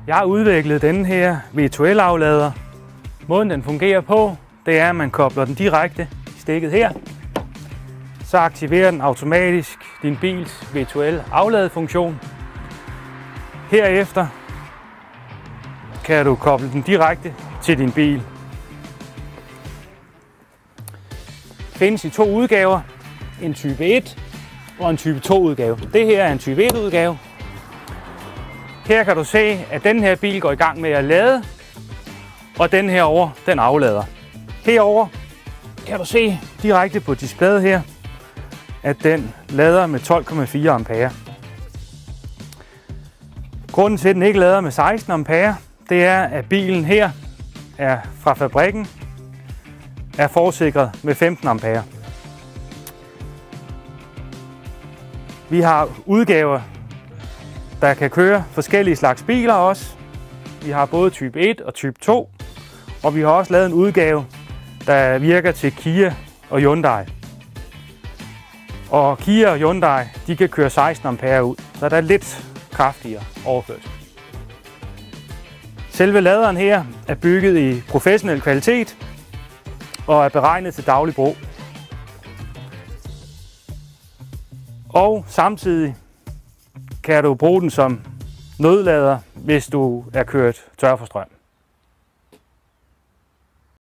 Jeg har udviklet denne her virtuel-aflader. Måden den fungerer på, det er, at man kobler den direkte i stikket her. Så aktiverer den automatisk din bils virtuelle afladefunktion. Herefter kan du koble den direkte til din bil. Findes i to udgaver, en type 1 og en type 2 udgave. Det her er en type 1 udgave. Her kan du se, at den her bil går i gang med at lade, og den herover den aflader. Herover kan du se direkte på displayet her, at den lader med 12,4 ampere. Grunden til, at den ikke lader med 16 ampere, det er, at bilen her er fra fabrikken er forsikret med 15 ampere. Vi har udgaver, der kan køre forskellige slags biler også. Vi har både type 1 og type 2, og vi har også lavet en udgave, der virker til Kia og Hyundai. Og Kia og Hyundai, de kan køre 16 ampere ud, så der er lidt kraftigere overførsel. Selve laderen her er bygget i professionel kvalitet og er beregnet til daglig brug. Og samtidig kan du bruge den som nødlader, hvis du er kørt tør for strøm.